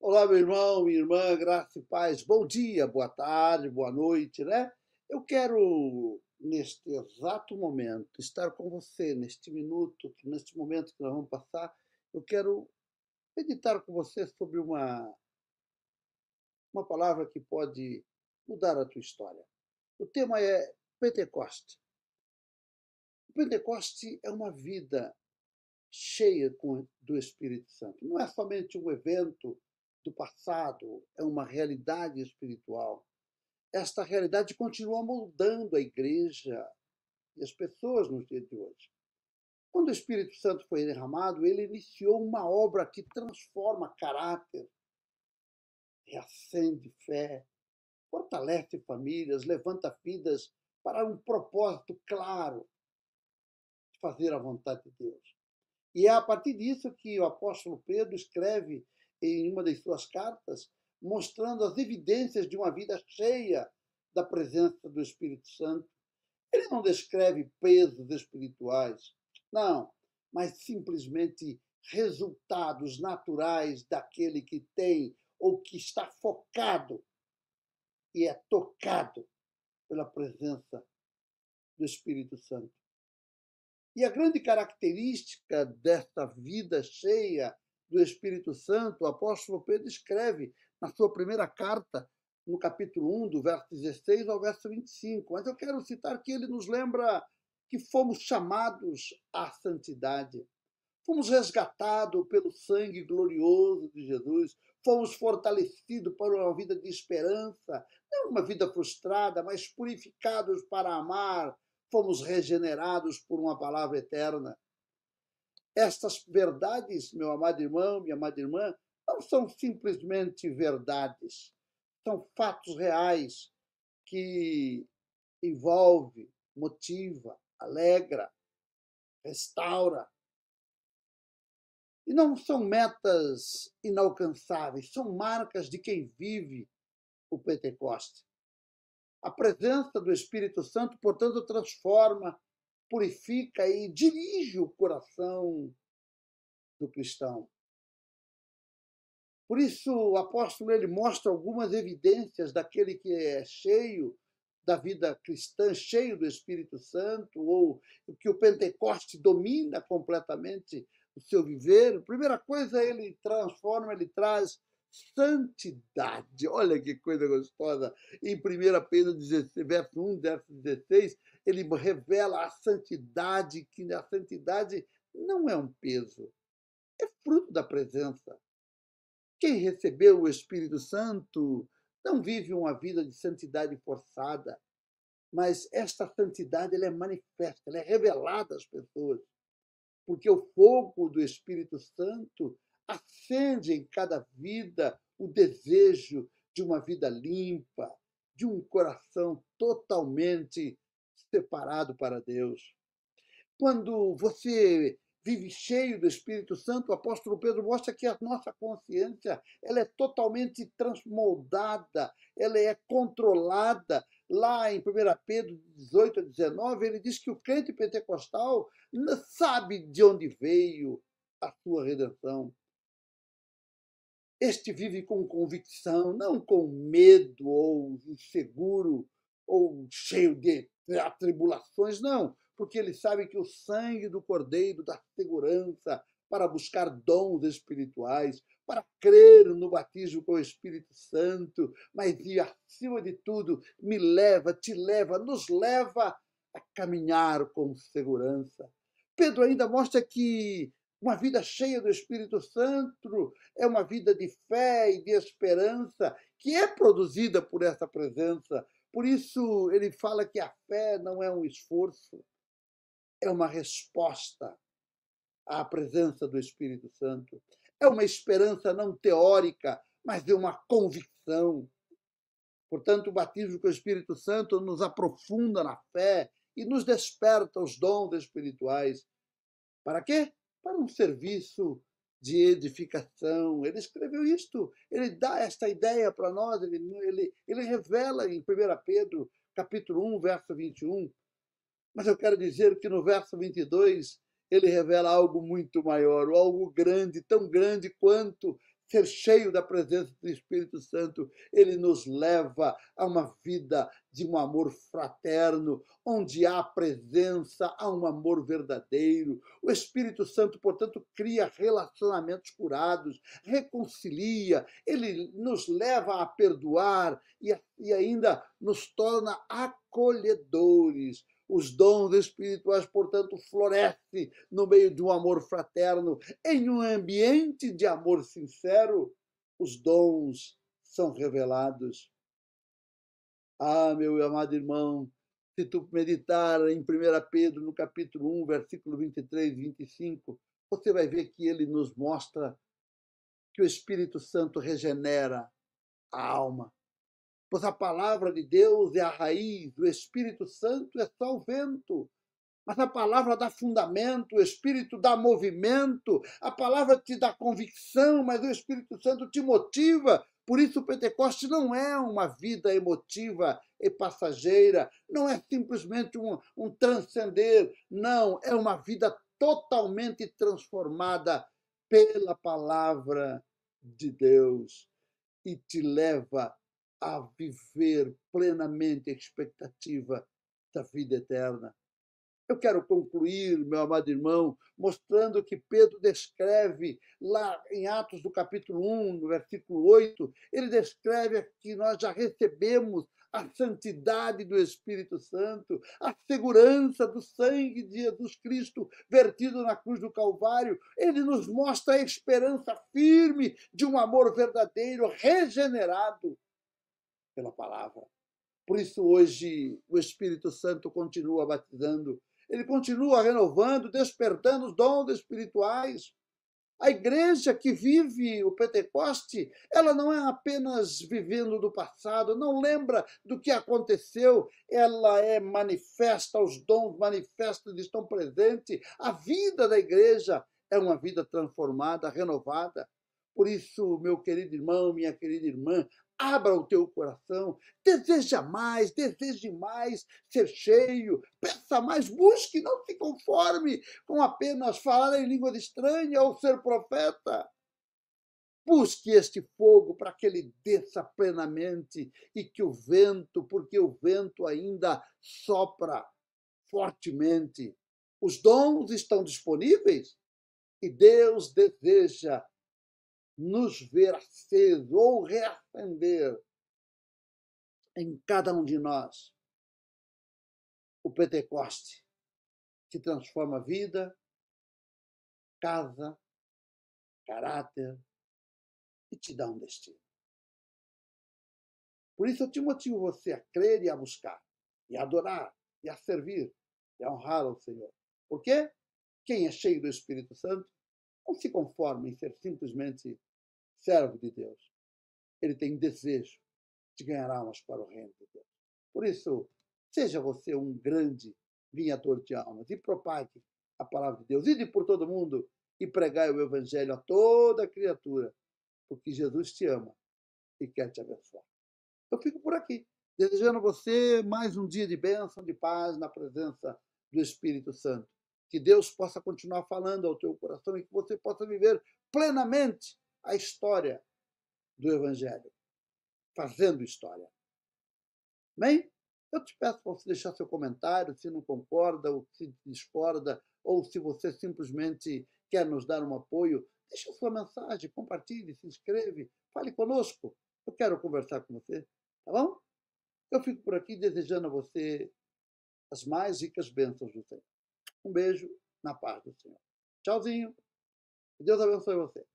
Olá, meu irmão, minha irmã, graça e paz. Bom dia, boa tarde, boa noite, né? Eu quero, neste exato momento, estar com você, neste minuto, neste momento que nós vamos passar. Eu quero meditar com você sobre uma palavra que pode mudar a tua história. O tema é Pentecoste. O Pentecoste é uma vida cheia do Espírito Santo. Não é somente um evento do passado, é uma realidade espiritual. Esta realidade continua moldando a igreja e as pessoas nos dias de hoje. Quando o Espírito Santo foi derramado, ele iniciou uma obra que transforma caráter, reacende fé, fortalece famílias, levanta vidas para um propósito claro de fazer a vontade de Deus. E é a partir disso que o apóstolo Pedro escreve em uma das suas cartas, mostrando as evidências de uma vida cheia da presença do Espírito Santo. Ele não descreve pesos espirituais, não, mas simplesmente resultados naturais daquele que tem ou que está focado e é tocado pela presença do Espírito Santo. E a grande característica desta vida cheia do Espírito Santo, o apóstolo Pedro escreve na sua primeira carta, no capítulo 1, do verso 16 ao verso 25. Mas eu quero citar que ele nos lembra que fomos chamados à santidade. Fomos resgatados pelo sangue glorioso de Jesus. Fomos fortalecidos para uma vida de esperança, não uma vida frustrada, mas purificados para amar. Fomos regenerados por uma palavra eterna. Estas verdades, meu amado irmão, minha amada irmã, não são simplesmente verdades. São fatos reais que envolve, motiva, alegra, restaura. E não são metas inalcançáveis, são marcas de quem vive o Pentecoste. A presença do Espírito Santo, portanto, transforma, purifica e dirige o coração do cristão. Por isso, o apóstolo ele mostra algumas evidências daquele que é cheio da vida cristã, cheio do Espírito Santo, ou que o Pentecoste domina completamente o seu viver. A primeira coisa, ele transforma, ele traz santidade. Olha que coisa gostosa. Em 1 Pedro 16, verso 1, verso 16, ele revela a santidade, que a santidade não é um peso, é fruto da presença. Quem recebeu o Espírito Santo não vive uma vida de santidade forçada, mas esta santidade ela é manifesta, ela é revelada às pessoas, porque o fogo do Espírito Santo acende em cada vida o desejo de uma vida limpa, de um coração totalmente separado para Deus. Quando você vive cheio do Espírito Santo, o apóstolo Pedro mostra que a nossa consciência ela é totalmente transmoldada, ela é controlada. Lá em 1 Pedro 18 a 19, ele diz que o crente pentecostal sabe de onde veio a sua redenção. Este vive com convicção, não com medo ou inseguro ou cheio de atribulações, não, porque ele sabe que o sangue do Cordeiro dá segurança para buscar dons espirituais, para crer no batismo com o Espírito Santo, mas e acima de tudo me leva, te leva, nos leva a caminhar com segurança. Pedro ainda mostra que uma vida cheia do Espírito Santo é uma vida de fé e de esperança que é produzida por essa presença. Por isso, ele fala que a fé não é um esforço, é uma resposta à presença do Espírito Santo. É uma esperança não teórica, mas de uma convicção. Portanto, o batismo com o Espírito Santo nos aprofunda na fé e nos desperta os dons espirituais. Para quê? Para um serviço de edificação. Ele escreveu isto, ele dá esta ideia para nós, ele revela em 1 Pedro, capítulo 1, verso 21. Mas eu quero dizer que no verso 22, ele revela algo muito maior, algo grande, tão grande quanto ser cheio da presença do Espírito Santo, ele nos leva a uma vida de um amor fraterno, onde há presença, há um amor verdadeiro. O Espírito Santo, portanto, cria relacionamentos curados, reconcilia, ele nos leva a perdoar e ainda nos torna acolhedores. Os dons espirituais, portanto, florescem no meio de um amor fraterno. Em um ambiente de amor sincero, os dons são revelados. Ah, meu amado irmão, se tu meditar em 1 Pedro, no capítulo 1, versículo 23 e 25, você vai ver que ele nos mostra que o Espírito Santo regenera a alma. Pois a palavra de Deus é a raiz, o Espírito Santo é só o vento. Mas a palavra dá fundamento, o Espírito dá movimento, a palavra te dá convicção, mas o Espírito Santo te motiva. Por isso o Pentecoste não é uma vida emotiva e passageira, não é simplesmente um transcender, não, é uma vida totalmente transformada pela palavra de Deus e te leva a viver plenamente a expectativa da vida eterna. Eu quero concluir, meu amado irmão, mostrando que Pedro descreve lá em Atos do capítulo 1, no versículo 8, ele descreve que nós já recebemos a santidade do Espírito Santo, a segurança do sangue de Jesus Cristo vertido na cruz do Calvário. Ele nos mostra a esperança firme de um amor verdadeiro, regenerado pela palavra. Por isso, hoje, o Espírito Santo continua batizando, ele continua renovando, despertando os dons espirituais. A igreja que vive o Pentecoste, ela não é apenas vivendo do passado, não lembra do que aconteceu, ela é manifesta, os dons manifestos estão presentes. A vida da igreja é uma vida transformada, renovada. Por isso, meu querido irmão, minha querida irmã, abra o teu coração, deseje mais ser cheio, peça mais, busque, não se conforme com apenas falar em língua estranha ou ser profeta. Busque este fogo para que ele desça plenamente e que o vento, porque o vento ainda sopra fortemente. Os dons estão disponíveis e Deus deseja nos ver aceso ou reacender em cada um de nós o Pentecoste, que transforma vida, casa, caráter e te dá um destino. Por isso eu te motivo você a crer e a buscar, e a adorar, e a servir, e a honrar ao Senhor. Por quê? Quem é cheio do Espírito Santo não se conforma em ser simplesmente servo de Deus. Ele tem desejo de ganhar almas para o reino de Deus. Por isso, seja você um grande vinhador de almas e propague a palavra de Deus. Ide por todo mundo e pregai o evangelho a toda criatura, porque Jesus te ama e quer te abençoar. Eu fico por aqui, desejando a você mais um dia de bênção, de paz, na presença do Espírito Santo. Que Deus possa continuar falando ao teu coração e que você possa viver plenamente a história do evangelho, fazendo história. Bem, eu te peço para você deixar seu comentário, se não concorda, ou se discorda, ou se você simplesmente quer nos dar um apoio, deixe sua mensagem, compartilhe, se inscreve, fale conosco. Eu quero conversar com você, tá bom? Eu fico por aqui desejando a você as mais ricas bênçãos do Senhor. Um beijo na paz do Senhor. Tchauzinho. Que Deus abençoe você.